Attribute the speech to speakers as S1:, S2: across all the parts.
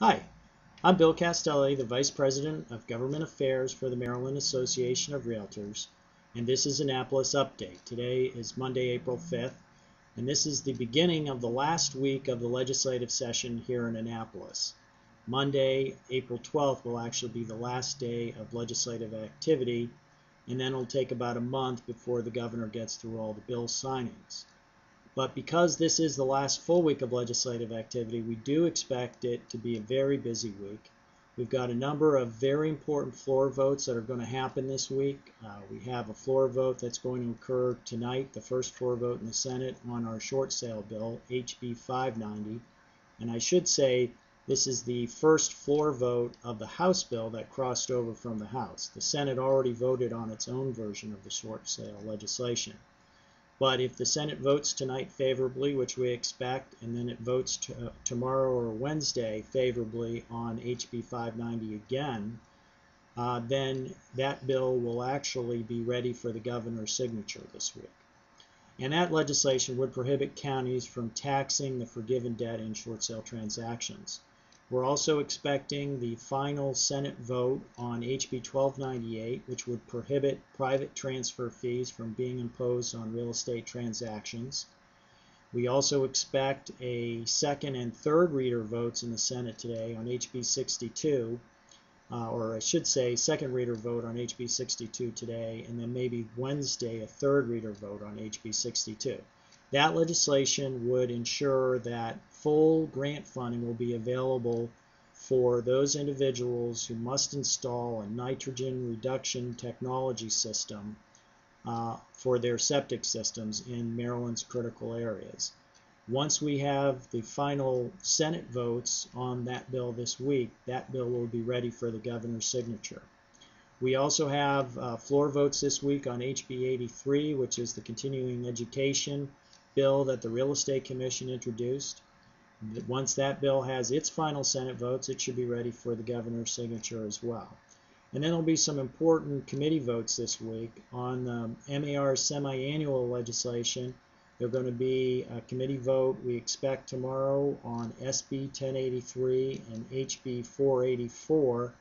S1: Hi, I'm Bill Castelli, the Vice President of Government Affairs for the Maryland Association of Realtors, and this is Annapolis Update. Today is Monday, April 5th, and this is the beginning of the last week of the legislative session here in Annapolis. Monday, April 12th, will actually be the last day of legislative activity, and then it'll take about a month before the governor gets through all the bill signings. But because this is the last full week of legislative activity, we do expect it to be a very busy week. We've got a number of very important floor votes that are going to happen this week. We have a floor vote that's going to occur tonight, the first floor vote in the Senate on our short sale bill, HB 590. And I should say this is the first floor vote of the House bill that crossed over from the House. The Senate already voted on its own version of the short sale legislation. But if the Senate votes tonight favorably, which we expect, and then it votes tomorrow or Wednesday favorably on HB 590 again, then that bill will actually be ready for the governor's signature this week. And that legislation would prohibit counties from taxing the forgiven debt in short sale transactions. We're also expecting the final Senate vote on HB 1298, which would prohibit private transfer fees from being imposed on real estate transactions. We also expect a second and third reader votes in the Senate today on HB 62, or I should say second reader vote on HB 62 today, and then maybe Wednesday a third reader vote on HB 62. That legislation would ensure that full grant funding will be available for those individuals who must install a nitrogen reduction technology system for their septic systems in Maryland's critical areas. Once we have the final Senate votes on that bill this week, that bill will be ready for the governor's signature. We also have floor votes this week on HB 83, which is the continuing education bill that the Real Estate Commission introduced. Once that bill has its final Senate votes, it should be ready for the governor's signature as well. And then there'll be some important committee votes this week on MAR's semi-annual legislation. There's going to be a committee vote we expect tomorrow on SB 1083 and HB 484,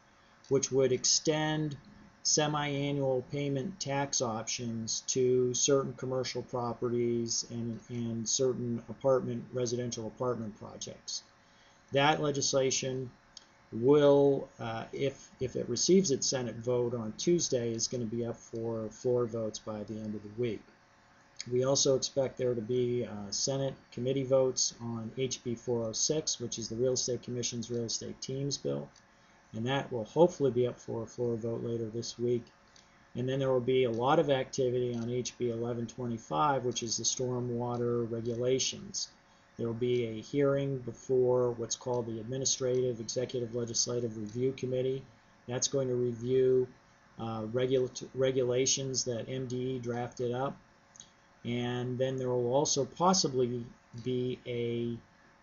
S1: which would extend semi-annual payment tax options to certain commercial properties and certain residential apartment projects. That legislation will, if it receives its Senate vote on Tuesday, is going to be up for floor votes by the end of the week. We also expect there to be Senate committee votes on HB 406, which is the Real Estate Commission's Real Estate Teams bill. And that will hopefully be up for a floor vote later this week. And then there will be a lot of activity on HB 1125, which is the stormwater regulations. There will be a hearing before what's called the Administrative Executive Legislative Review Committee. That's going to review regulations that MDE drafted up. And then there will also possibly be a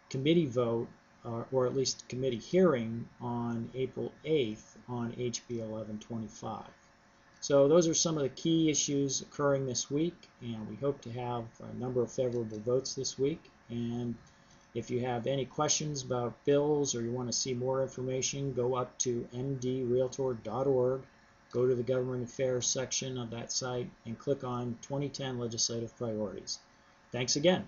S1: committee vote or at least committee hearing on April 8th on HB 1125. So those are some of the key issues occurring this week, and we hope to have a number of favorable votes this week. And if you have any questions about bills or you want to see more information, go up to mdrealtor.org, go to the Government Affairs section of that site, and click on 2010 Legislative Priorities. Thanks again.